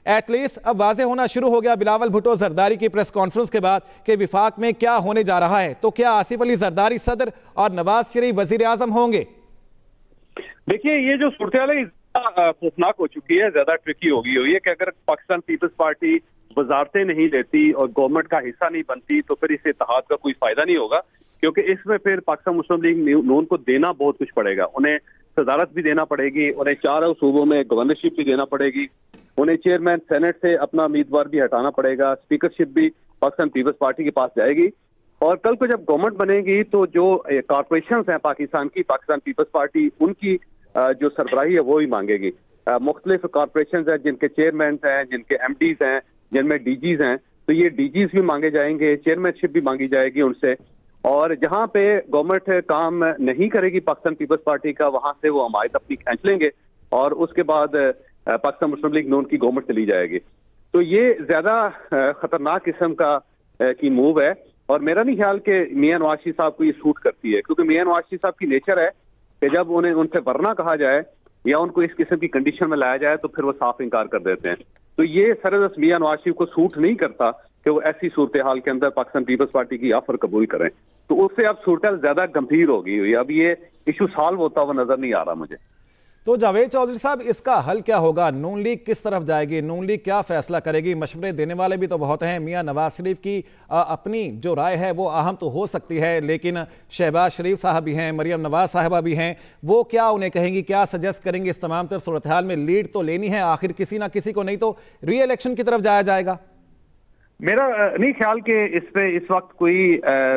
At least अब वाज़ेह होना शुरू हो गया बिलावल भुट्टो जरदारी की प्रेस कॉन्फ्रेंस के बाद कि विफाक में क्या होने जा रहा है। तो क्या आसिफ अली जरदारी सदर और नवाज शरीफ वजीर आजम होंगे? देखिए, ये जो सूरत है खौफनाक हो चुकी है, ज्यादा ट्रिकी हो गई हुई है कि अगर पाकिस्तान पीपल्स पार्टी वजारतें नहीं लेती और गवर्नमेंट का हिस्सा नहीं बनती तो फिर इस इत्तेहाद का कोई फायदा नहीं होगा, क्योंकि इसमें फिर पाकिस्तान मुस्लिम लीग नून को देना बहुत कुछ पड़ेगा। उन्हें सदारत भी देना पड़ेगी, उन्हें 4 सूबों में गवर्नरशिप भी देना पड़ेगी, उन्हें चेयरमैन सेनेट से अपना उम्मीदवार भी हटाना पड़ेगा, स्पीकरशिप भी पाकिस्तान पीपल्स पार्टी के पास जाएगी। और कल को जब गवर्नमेंट बनेगी तो जो कॉरपोरेशन हैं पाकिस्तान की, पाकिस्तान पीपल्स पार्टी उनकी जो सरबराही है वो ही मांगेगी। मुख्तलिफ कॉरपोरेशन हैं जिनके चेयरमैन हैं, जिनके एमडीज हैं, जिनमें डीजीज हैं, तो ये डीजीज भी मांगे जाएंगे, चेयरमैनशिप भी मांगी जाएगी उनसे। और जहां पे गवर्नमेंट काम नहीं करेगी पाकिस्तान पीपल्स पार्टी का, वहां से वो हमायत अपनी खींच लेंगे और उसके बाद पाकिस्तान मुस्लिम लीग नून की गवर्नमेंट चली जाएगी। तो ये ज्यादा खतरनाक किस्म का की मूव है और मेरा नहीं ख्याल कि मियां नवाज शरीफ साहब को ये सूट करती है, क्योंकि मियां नवाज शरीफ साहब की नेचर है कि जब उन्हें उनसे वरना कहा जाए या उनको इस किस्म की कंडीशन में लाया जाए तो फिर वो साफ इनकार कर देते हैं। तो ये सरदस्त मियां नवाज शरीफ को सूट नहीं करता कि वो ऐसी सूरत हाल के अंदर पाकिस्तान पीपल्स पार्टी की ऑफर कबूल करें। तो उससे अब सूरत ज्यादा गंभीर हो गई हुई, अब ये इशू सॉल्व होता हुआ नजर नहीं आ रहा मुझे। तो जावेद चौधरी साहब, इसका हल क्या होगा? नून लीग किस तरफ जाएगी? नून लीग क्या फैसला करेगी? मशवरे देने वाले भी तो बहुत हैं। मियां नवाज शरीफ की अपनी जो राय है वो अहम तो हो सकती है, लेकिन शहबाज शरीफ साहब भी हैं, मरियम नवाज साहबा भी हैं, वो क्या उन्हें कहेंगी, क्या सजेस्ट करेंगे? इस तमाम तर सूरत हाल में लीड तो लेनी है आखिर किसी ना किसी को, नहीं तो री इलेक्शन की तरफ जाया जाएगा। मेरा नहीं ख्याल कि इस पे इस वक्त कोई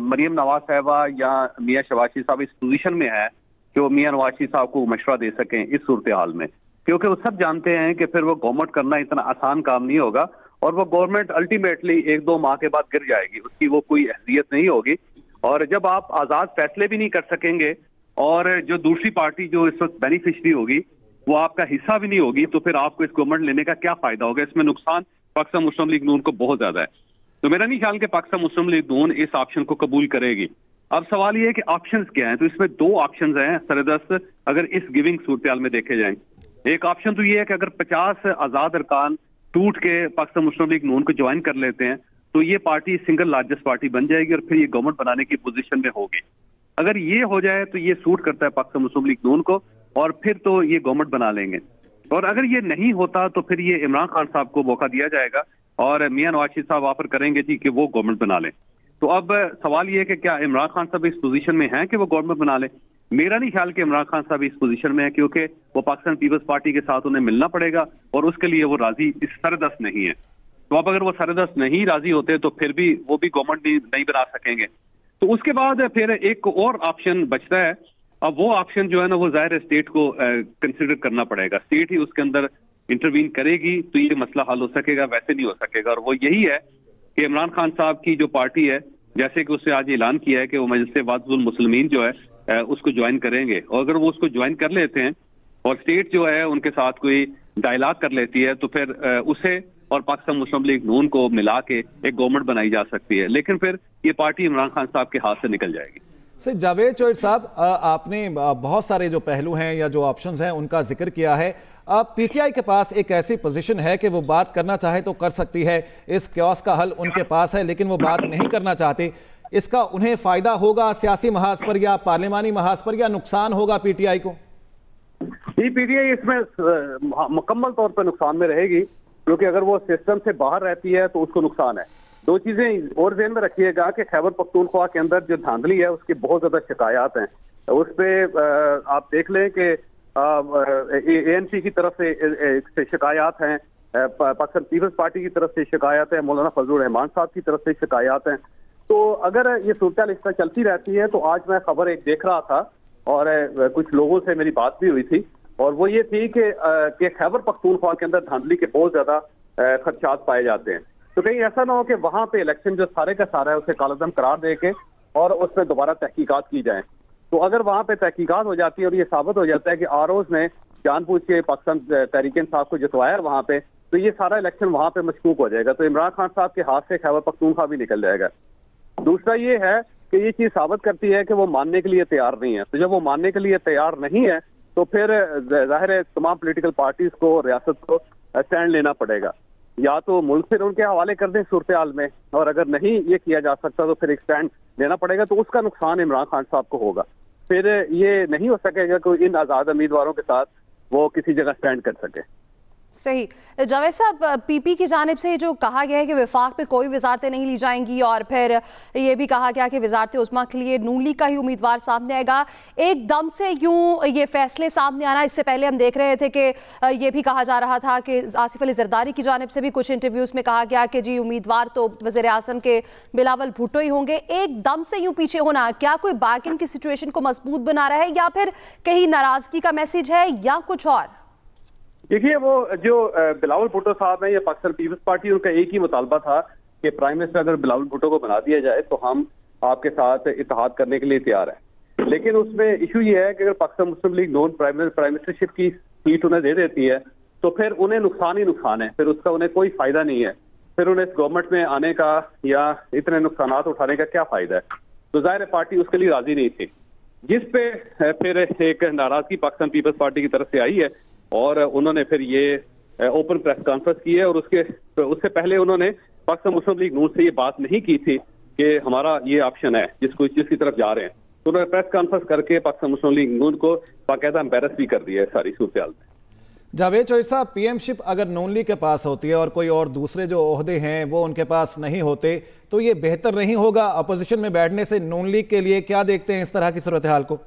मरियम नवाज साहबा या मियां शहबाज शरीफ साहब इस पोजीशन में है जो मियां नवाज शरीफ साहब को मशवरा दे सकें इस सूरत हाल में, क्योंकि वो सब जानते हैं कि फिर वो गवर्नमेंट करना इतना आसान काम नहीं होगा और वो गवर्नमेंट अल्टीमेटली 1-2 माह के बाद गिर जाएगी, उसकी वो कोई हैसियत नहीं होगी। और जब आप आजाद फैसले भी नहीं कर सकेंगे और जो दूसरी पार्टी जो इस वक्त बेनिफिशरी होगी वो आपका हिस्सा भी नहीं होगी, तो फिर आपको इस गवर्नमेंट लेने का क्या फायदा होगा? इसमें नुकसान पाकिस्तान मुस्लिम लीग नून को बहुत ज्यादा है। तो मेरा नहीं ख्याल कि पाकिस्तान मुस्लिम लीग नून इस ऑप्शन को कबूल करेगी। अब सवाल यह है कि ऑप्शंस क्या हैं, तो इसमें 2 ऑप्शंस हैं सरदस्त अगर इस गिविंग सूरत में देखे जाएं। एक ऑप्शन तो ये है कि अगर 50 आजाद अरकान टूट के पाकिस्तान मुस्लिम लीग नून को ज्वाइन कर लेते हैं तो ये पार्टी सिंगल लार्जेस्ट पार्टी बन जाएगी और फिर ये गवर्नमेंट बनाने की पोजीशन में होगी। अगर ये हो जाए तो ये सूट करता है पाकिस्तान मुस्लिम लीग नून को और फिर तो ये गवर्नमेंट बना लेंगे। और अगर ये नहीं होता तो फिर ये इमरान खान साहब को मौका दिया जाएगा और मियां नवाज शरीफ साहब ऑफर करेंगे जी कि वो गवर्नमेंट बना लें। तो अब सवाल ये है कि क्या इमरान खान साहब इस पोजीशन में हैं कि वो गवर्नमेंट बना ले? मेरा नहीं ख्याल कि इमरान खान साहब इस पोजीशन में है, क्योंकि वो पाकिस्तान पीपल्स पार्टी के साथ उन्हें मिलना पड़ेगा और उसके लिए वो राजी इस सरदस्त नहीं है। तो अब अगर वो सरदस्त नहीं राजी होते तो फिर भी वो भी गवर्नमेंट भी नहीं बना सकेंगे। तो उसके बाद फिर एक और ऑप्शन बचता है। अब वो ऑप्शन जो है ना वो जाहिर स्टेट को कंसिडर करना पड़ेगा, स्टेट ही उसके अंदर इंटरवीन करेगी तो ये मसला हल हो सकेगा, वैसे नहीं हो सकेगा। और वो यही है कि इमरान खान साहब की जो पार्टी है, जैसे कि उसने आज ऐलान किया है कि वो मजलिस वादुल मुस्लिमीन जो है उसको ज्वाइन करेंगे, और अगर वो उसको ज्वाइन कर लेते हैं और स्टेट जो है उनके साथ कोई डायलॉग कर लेती है तो फिर उसे और पाकिस्तान मुस्लिम लीग नून को मिला के एक गवर्नमेंट बनाई जा सकती है, लेकिन फिर ये पार्टी इमरान खान साहब के हाथ से निकल जाएगी। सर जावेद चौधरी साहब, आपने बहुत सारे जो पहलू हैं या जो ऑप्शंस हैं उनका जिक्र किया है। अब पीटीआई के पास एक ऐसी पोजीशन है कि वो बात करना चाहे तो कर सकती है, इस क्योस का हल उनके पास है, लेकिन वो बात नहीं करना चाहते। इसका उन्हें फायदा होगा सियासी महाज पर या पार्लिमानी महाज पर, या नुकसान होगा पीटीआई को? ये पीटीआई इसमें मुकम्मल तौर पर नुकसान में रहेगी, क्योंकि अगर वो सिस्टम से बाहर रहती है तो उसको नुकसान है। 2 चीजें और ज़हन में रखिएगा कि खैबर पख्तूनख्वा के अंदर जो धांधली है उसकी बहुत ज्यादा शिकायत हैं। उस पर आप देख लें कि एएनसी की तरफ से शिकायत हैं, पाकिस्तान पीपल्स पार्टी की तरफ से शिकायत है, मौलाना फजलुर रहमान साहब की तरफ से शिकायत हैं। तो अगर ये सूरत इस तरह चलती रहती है तो आज मैं खबर एक देख रहा था और कुछ लोगों से मेरी बात भी हुई थी, और वो ये थी कि खैबर पख्तूनख्वा के अंदर धांधली के बहुत ज्यादा खदशात पाए जाते हैं। तो कहीं ऐसा ना हो कि वहां पे इलेक्शन जो सारे का सारा है उसे कालअदम करार दे के और उसमें दोबारा तहकीकात की जाए। तो अगर वहां पे तहकीकात हो जाती है और ये साबित हो जाता है कि आरओज ने जानबूझ के पाकिस्तान तहरीक इंसाफ को जितवाया वहां पे, तो ये सारा इलेक्शन वहां पे मशकूक हो जाएगा। तो इमरान खान साहब के हाथ से खैबर पख्तूनख्वा भी निकल जाएगा। दूसरा ये है कि ये चीज साबित करती है कि वो मानने के लिए तैयार नहीं है। तो जब वो मानने के लिए तैयार नहीं है तो फिर जाहिर है तमाम पॉलिटिकल पार्टीज को, रियासत को स्टैंड लेना पड़ेगा। या तो मुल्क फिर उनके हवाले कर दें सूरत हाल में, और अगर नहीं ये किया जा सकता तो फिर एक स्टैंड लेना पड़ेगा, तो उसका नुकसान इमरान खान साहब को होगा। फिर ये नहीं हो सकेगा कि इन आज़ाद उम्मीदवारों के साथ वो किसी जगह स्टैंड कर सके। सही। जावेद साहब, पीपी की जानिब से जो कहा गया है कि वफाक में कोई वजारतें नहीं ली जाएंगी, और फिर ये भी कहा गया कि वजारत उज़्मा के लिए नून लीग का ही उम्मीदवार सामने आएगा, एकदम से यूं ये फैसले सामने आना, इससे पहले हम देख रहे थे कि ये भी कहा जा रहा था कि आसिफ अली जरदारी की जानिब से भी कुछ इंटरव्यूज़ में कहा गया कि जी उम्मीदवार तो वज़ीर आज़म के बिलावल भुट्टो ही होंगे। एकदम से यूं पीछे होना क्या कोई बैक की सिचुएशन को मजबूत बना रहा है, या फिर कहीं नाराजगी का मैसेज है, या कुछ और? देखिए, वो जो बिलावल भुट्टो साहब हैं, ये पाकिस्तान पीपल्स पार्टी, उनका एक ही मुतालबा था कि प्राइम मिनिस्टर अगर बिलावल भुट्टो को बना दिया जाए तो हम आपके साथ इत्तेहाद करने के लिए तैयार हैं। लेकिन उसमें इशू ये है कि अगर पाकिस्तान मुस्लिम लीग नॉन प्राइम मिनिस्टरशिप की सीट उन्हें दे देती है तो फिर उन्हें नुकसान ही नुकसान है, फिर उसका उन्हें कोई फायदा नहीं है, फिर उन्हें इस गवर्नमेंट में आने का या इतने नुकसान उठाने का क्या फायदा है। तो जाहिर है पार्टी उसके लिए राजी नहीं थी, जिस पे फिर एक नाराजगी पाकिस्तान पीपल्स पार्टी की तरफ से आई है, और उन्होंने फिर ये ओपन प्रेस कॉन्फ्रेंस की है। और उससे पहले उन्होंने पाकिस्तान मुस्लिम लीग नून से ये बात नहीं की थी कि हमारा ये ऑप्शन है जिसकी तरफ जा रहे हैं, तो उन्होंने प्रेस कॉन्फ्रेंस करके पाकिस्तान मुस्लिम लीग नून को बाकायदा एम्बेरस भी कर दिया है सारी सूरत हाल में। जावेद चौधरी साहब, पीएमशिप अगर नून लीग के पास होती है और कोई और दूसरे जो ओहदे हैं वो उनके पास नहीं होते, तो ये बेहतर नहीं होगा अपोजिशन में बैठने से नून लीग के लिए? क्या देखते हैं इस तरह की सूरत हाल को?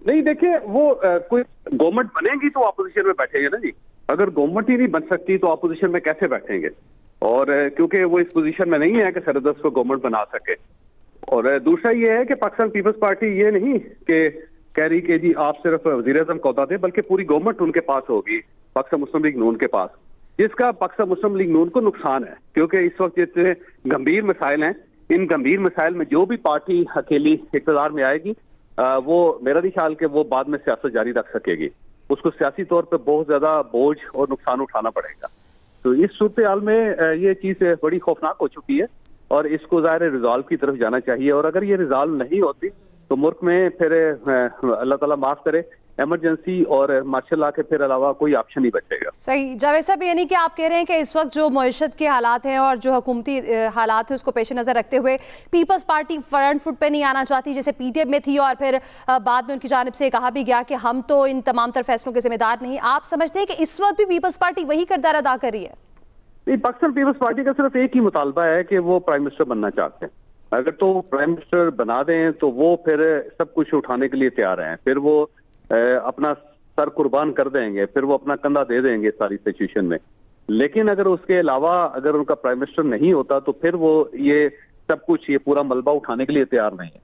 नहीं, देखिए, वो कोई गवर्नमेंट बनेगी तो अपोजिशन में बैठेंगे ना जी। अगर गवर्नमेंट ही नहीं बन सकती तो अपोजिशन में कैसे बैठेंगे? और क्योंकि वो इस पोजीशन में नहीं है कि सरदस्त को गवर्नमेंट बना सके। और दूसरा ये है कि पाकिस्तान पीपल्स पार्टी ये नहीं कि कह रही कि जी आप सिर्फ वज़ीर-ए-आज़म को औहदा दें, बल्कि पूरी गवर्नमेंट उनके पास होगी, पाकिस्तान मुस्लिम लीग नून के पास, जिसका पाकिस्तान मुस्लिम लीग नून को नुकसान है। क्योंकि इस वक्त जितने गंभीर मसाइल हैं, इन गंभीर मसाइल में जो भी पार्टी अकेली इक़्तिदार में आएगी वो मेरा नहीं ख्याल कि वो बाद में सियासत जारी रख सकेगी, उसको सियासी तौर पर बहुत ज्यादा बोझ और नुकसान उठाना पड़ेगा। तो इस सूरत हाल में ये चीज बड़ी खौफनाक हो चुकी है और इसको ज़ाहिर रिजॉल्व की तरफ जाना चाहिए। और अगर ये रिजॉल्व नहीं होती तो मुल्क में फिर अल्लाह ताला माफ करे इमरजेंसी और मार्शल लॉ के फिर अलावा कोई ऑप्शन नहीं बचेगा। सही। जावेद साहब, यानी कि आप कह रहे हैं कि इस वक्त जो मईशत के हालात हैं और जो हुकूमती हालात हैं उसको पेश नज़र रखते हुए पीपल्स पार्टी फ्रंट फुट पे नहीं आना चाहती जैसे पीटीएम में थी, और फिर बाद में उनकी जानिब से कहा भी गया कि हम तो इन तमाम तर फैसलों के जिम्मेदार नहीं। आप समझते हैं कि इस वक्त भी पीपल्स पार्टी वही किरदार अदा कर रही है? नहीं, पाकिस्तान पीपल्स पार्टी का सिर्फ एक ही मुतालबा है कि वो प्राइम मिनिस्टर बनना चाहते हैं। अगर तो प्राइम मिनिस्टर बना दें तो वो फिर सब कुछ उठाने के लिए तैयार हैं, फिर वो अपना सर कुर्बान कर देंगे, फिर वो अपना कंधा दे देंगे सारी सिचुएशन में। लेकिन अगर उसके अलावा अगर उनका प्राइम मिनिस्टर नहीं होता तो फिर वो ये सब कुछ, ये पूरा मलबा उठाने के लिए तैयार नहीं है।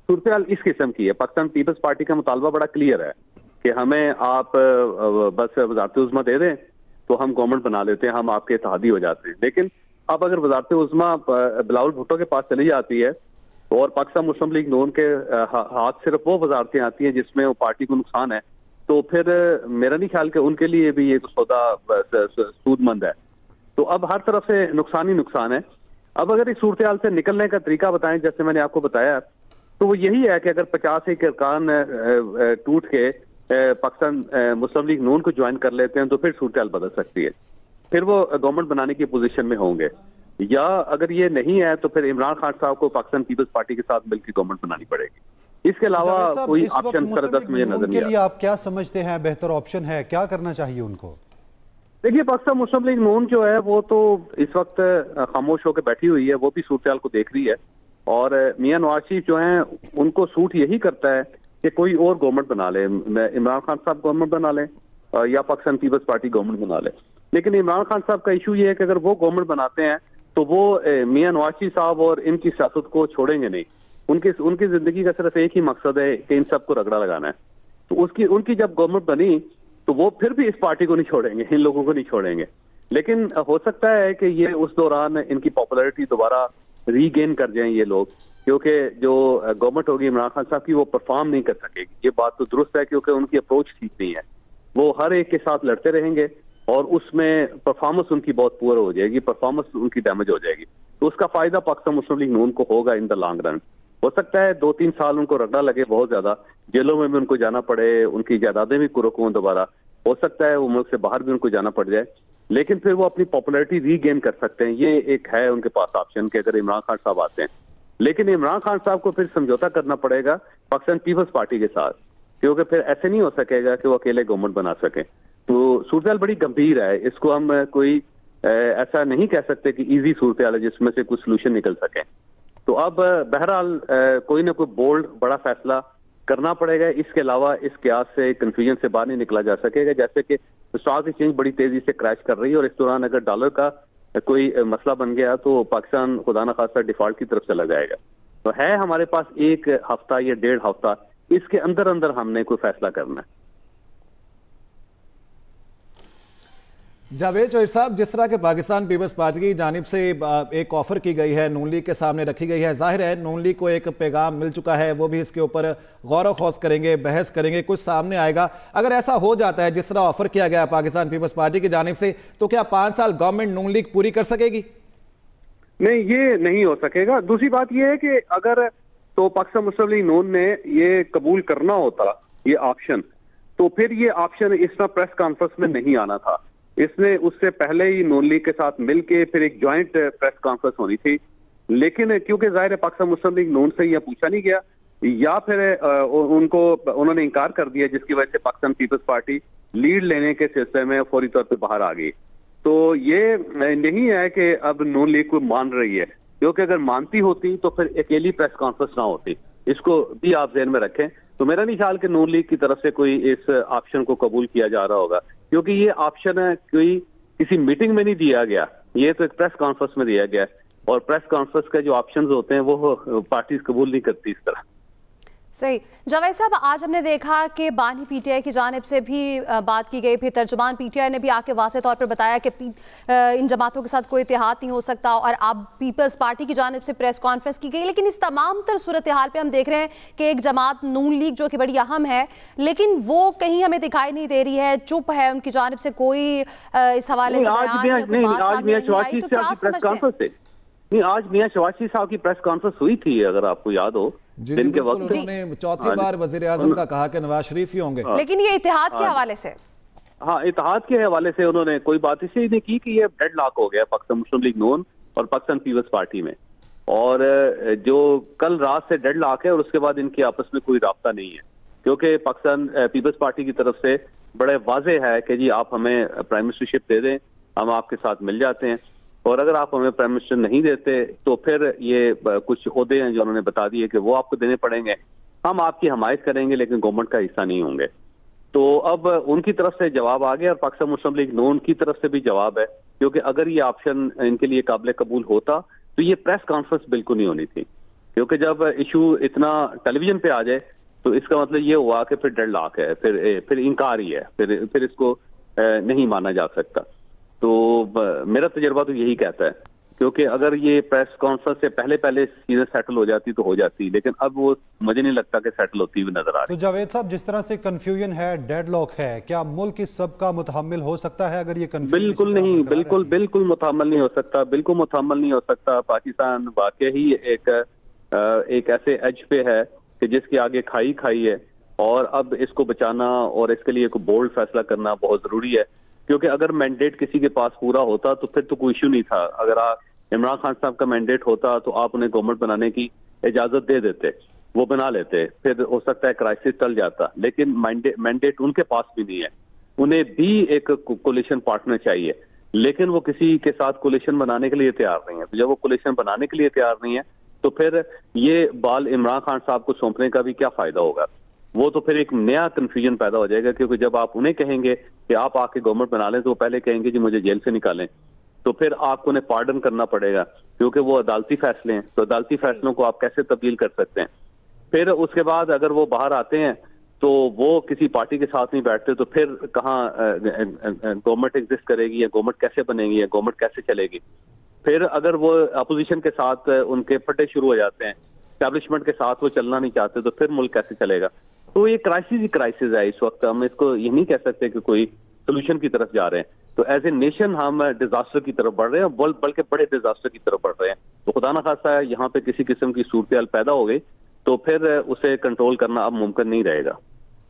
सूरत हाल इस किस्म की है। पाकिस्तान पीपल्स पार्टी का मुतालबा बड़ा क्लियर है कि हमें आप बस वज़ारत उज़्मा दे दें तो हम गवर्नमेंट बना लेते हैं, हम आपके इत्तेहादी हो जाते हैं। लेकिन अब अगर वज़ारत उज़्मा बिलावल भुट्टो के पास चली जाती है और पाकिस्तान मुस्लिम लीग नून के हाथ सिर्फ वो वजारतें आती हैं जिसमें वो पार्टी को नुकसान है, तो फिर मेरा नहीं ख्याल कि उनके लिए भी ये सौदा सूदमंद है। तो अब हर तरफ से नुकसान ही नुकसान है। अब अगर इस सूरत हाल से निकलने का तरीका बताएं, जैसे मैंने आपको बताया, तो वो यही है कि अगर 50 एक अरकान टूट के पाकिस्तान मुस्लिम लीग नून को ज्वाइन कर लेते हैं तो फिर सूरत हाल बदल सकती है, फिर वो गवर्नमेंट बनाने की पोजीशन में होंगे। या अगर ये नहीं है तो फिर इमरान खान साहब को पाकिस्तान पीपल्स पार्टी के साथ मिलकर गवर्नमेंट बनानी पड़ेगी। इसके अलावा कोई ऑप्शन सरदस्त मुझे नजर नहीं आता। आप क्या समझते हैं बेहतर ऑप्शन है, क्या करना चाहिए उनको? देखिए, पाकिस्तान मुस्लिम लीग नून जो है वो तो इस वक्त खामोश होकर बैठी हुई है, वो भी सूरत हाल को देख रही है। और मियां नवाज शरीफ जो है उनको सूट यही करता है कि कोई और गवर्नमेंट बना ले, इमरान खान साहब गवर्नमेंट बना ले या पाकिस्तान पीपल्स पार्टी गवर्नमेंट बना ले। लेकिन इमरान खान साहब का इशू ये है कि अगर वो गवर्नमेंट बनाते हैं तो वो मियां नवाज शरीफ साहब और इनकी सियासत को छोड़ेंगे नहीं। उनकी जिंदगी का सिर्फ एक ही मकसद है कि इन सबको रगड़ा लगाना है। तो उनकी जब गवर्नमेंट बनी तो वो फिर भी इस पार्टी को नहीं छोड़ेंगे, इन लोगों को नहीं छोड़ेंगे। लेकिन हो सकता है कि ये उस दौरान इनकी पॉपुलैरिटी दोबारा रीगेन कर जाएं ये लोग, क्योंकि जो गवर्नमेंट होगी इमरान खान साहब की वो परफॉर्म नहीं कर सकेगी। ये बात तो दुरुस्त है क्योंकि उनकी अप्रोच ठीक नहीं है। वो हर एक के साथ लड़ते रहेंगे और उसमें परफॉर्मेंस उनकी बहुत पुअर हो जाएगी, परफॉर्मेंस उनकी डैमेज हो जाएगी। तो उसका फायदा पाकिस्तान मुस्लिम लीग नून को होगा इन द लॉन्ग रन। हो सकता है 2-3 साल उनको रगड़ा लगे बहुत ज्यादा, जेलों में भी उनको जाना पड़े, उनकी जायदादें भी कुर्क हों दोबारा, हो सकता है वो मुल्क से बाहर भी उनको जाना पड़ जाए। लेकिन फिर वो अपनी पॉपुलैरिटी रीगेन कर सकते हैं। ये एक है उनके पास ऑप्शन कि अगर इमरान खान साहब आते हैं, लेकिन इमरान खान साहब को फिर समझौता करना पड़ेगा पाकिस्तान पीपल्स पार्टी के साथ, क्योंकि फिर ऐसे नहीं हो सकेगा कि वो अकेले गवर्नमेंट बना सके। तो सूरत बड़ी गंभीर है, इसको हम कोई ऐसा नहीं कह सकते कि इजी सूरत है जिसमें से कुछ सोल्यूशन निकल सके। तो अब बहरहाल कोई ना कोई बोल्ड बड़ा फैसला करना पड़ेगा। इसके अलावा इस क्यास से, कंफ्यूजन से बाहर नहीं निकला जा सकेगा। जैसे कि स्टॉक एक्सचेंज बड़ी तेजी से क्रैश कर रही है और इस दौरान अगर डॉलर का कोई मसला बन गया तो पाकिस्तान खुदा न खासा डिफॉल्ट की तरफ चला जाएगा। तो है हमारे पास एक हफ्ता या 1.5 हफ्ता, इसके अंदर अंदर हमने कोई फैसला करना है। जावेद जोहर साहब, जिस तरह के पाकिस्तान पीपल्स पार्टी की जानिब से एक ऑफर की गई है, नून लीग के सामने रखी गई है, जाहिर है नून लीग को एक पैगाम मिल चुका है, वो भी इसके ऊपर गौर खौज करेंगे, बहस करेंगे, कुछ सामने आएगा। अगर ऐसा हो जाता है जिस तरह ऑफर किया गया पाकिस्तान पीपल्स पार्टी की जानिब से, तो क्या 5 साल गवर्नमेंट नून लीग पूरी कर सकेगी? नहीं, ये नहीं हो सकेगा। दूसरी बात ये है कि अगर तो पाकिस्तान मुस्लिम लीग नून ने ये कबूल करना होता ये ऑप्शन, तो फिर ये ऑप्शन इस तरह प्रेस कॉन्फ्रेंस में नहीं आना था। इसने उससे पहले ही नून लीग के साथ मिलके फिर एक ज्वाइंट प्रेस कॉन्फ्रेंस होनी थी, लेकिन क्योंकि जाहिर है पाकिस्तान मुस्लिम लीग नून से यह पूछा नहीं गया या फिर उन्होंने इनकार कर दिया, जिसकी वजह से पाकिस्तान पीपल्स पार्टी लीड लेने के सिलसिले में फौरी तौर पर बाहर आ गई। तो ये नहीं है कि अब नून लीग को मान रही है, क्योंकि अगर मानती होती तो फिर अकेली प्रेस कॉन्फ्रेंस ना होती। इसको भी आप ध्यान में रखें। तो मेरा नहीं ख्याल कि नून लीग की तरफ से कोई इस ऑप्शन को कबूल किया जा रहा होगा, क्योंकि ये ऑप्शन है कोई किसी मीटिंग में नहीं दिया गया, ये तो एक प्रेस कॉन्फ्रेंस में दिया गया है। और प्रेस कॉन्फ्रेंस के जो ऑप्शंस होते हैं वो पार्टी कबूल नहीं करती इस तरह। सही। जावेद साहब, आज हमने देखा कि बानी पीटीआई की जानिब से भी बात की गई, फिर तर्जुमान पीटीआई ने भी आके वाज़ेह तौर पर बताया कि इन जमातों के साथ कोई इत्तेहाद नहीं हो सकता, और अब पीपल्स पार्टी की जानिब से प्रेस कॉन्फ्रेंस की गई। लेकिन इस तमाम तर सूरत हाल पे हम देख रहे हैं कि एक जमात नून लीग जो कि बड़ी अहम है, लेकिन वो कहीं हमें दिखाई नहीं दे रही है, चुप है, उनकी जानिब से कोई इस हवाले से आज मियां शवाशी साहब की प्रेस कॉन्फ्रेंस हुई थी, अगर आपको याद हो, दिन के वक्त उन्होंने चौथी बार वज़ीर आज़म का कहा कि नवाज शरीफ ही होंगे, लेकिन ये इत्तेहाद के हवाले से, हाँ, इत्तेहाद के हवाले से उन्होंने कोई बात इसलिए नहीं की कि ये डेड लॉक हो गया पाकिस्तान मुस्लिम लीग नून और पाकिस्तान पीपल्स पार्टी में, और जो कल रात से डेड लॉक है और उसके बाद इनके आपस में कोई राब्ता नहीं है, क्योंकि पाकिस्तान पीपल्स पार्टी की तरफ से बड़े वाजे है कि जी आप हमें प्राइम मिनिस्टरशिप दे दें, हम आपके साथ मिल जाते हैं, और अगर आप हमें प्राइम मिनिस्टर नहीं देते तो फिर ये कुछ ओहदे हैं जो उन्होंने बता दिए कि वो आपको देने पड़ेंगे, हम आपकी हमायत करेंगे लेकिन गवर्नमेंट का हिस्सा नहीं होंगे। तो अब उनकी तरफ से जवाब आ गया और पाकिस्तान मुस्लिम लीग नून की तरफ से भी जवाब है, क्योंकि अगर ये ऑप्शन इनके लिए काबिल कबूल होता तो ये प्रेस कॉन्फ्रेंस बिल्कुल नहीं होनी थी, क्योंकि जब इशू इतना टेलीविजन पे आ जाए तो इसका मतलब ये हुआ कि फिर डेड लॉक है, फिर इनकार ही है, फिर इसको नहीं माना जा सकता। तो मेरा तजर्बा तो यही कहता है, क्योंकि अगर ये प्रेस कॉन्फ्रेंस से पहले चीजें सेटल हो जाती तो हो जाती, लेकिन अब वो मुझे नहीं लगता कि सेटल होती हुई नजर आ रही। तो जावेद साहब, जिस तरह से कंफ्यूजन है, डेडलॉक है, क्या मुल्क इस सब का मुतहम्मिल हो सकता है अगर ये कंफ्यूजन? बिल्कुल नहीं, बिल्कुल मुतहम्मिल नहीं हो सकता, बिल्कुल मुतहम्मिल नहीं हो सकता। पाकिस्तान वाकई ही एक ऐसे एज पे है कि जिसके आगे खाई है, और अब इसको बचाना और इसके लिए एक बोल्ड फैसला करना बहुत जरूरी है, क्योंकि अगर मैंडेट किसी के पास पूरा होता तो फिर तो कोई इशू नहीं था। अगर इमरान खान साहब का मैंडेट होता तो आप उन्हें गवर्नमेंट बनाने की इजाजत दे देते, वो बना लेते, फिर हो सकता है क्राइसिस टल जाता, लेकिन मैंडेट उनके पास भी नहीं है। उन्हें भी एक कोलिशन पार्टनर चाहिए, लेकिन वो किसी के साथ कोलिशन बनाने के लिए तैयार नहीं है। तो जब वो कोलिशन बनाने के लिए तैयार नहीं है तो फिर ये बाल इमरान खान साहब को सौंपने का भी क्या फायदा होगा? वो तो फिर एक नया कंफ्यूजन पैदा हो जाएगा, क्योंकि जब आप उन्हें कहेंगे कि आप आके गवर्नमेंट बना लें तो वो पहले कहेंगे जी मुझे जेल से निकालें, तो फिर आपको उन्हें पार्डन करना पड़ेगा, क्योंकि वो अदालती फैसले हैं, तो अदालती फैसलों को आप कैसे तब्दील कर सकते हैं? फिर उसके बाद अगर वो बाहर आते हैं तो वो किसी पार्टी के साथ नहीं बैठते, तो फिर कहाँ गवर्नमेंट एग्जिस्ट करेगी, या गवर्नमेंट कैसे बनेगी, या गवर्नमेंट कैसे चलेगी? फिर अगर वो अपोजिशन के साथ उनके फटे शुरू हो जाते हैं, एस्टैब्लिशमेंट के साथ वो चलना नहीं चाहते, तो फिर मुल्क कैसे चलेगा? तो ये क्राइसिस ही क्राइसिस है इस वक्त। हम इसको ये नहीं कह सकते कि कोई सोल्यूशन की तरफ जा रहे हैं। तो एज ए नेशन हम डिजास्टर की तरफ बढ़ रहे हैं, बल्कि बड़े डिजास्टर की तरफ बढ़ रहे हैं। तो खुदा ना खास्ता है यहाँ पे किसी किस्म की सूरत पैदा हो गई तो फिर उसे कंट्रोल करना अब मुमकिन नहीं रहेगा।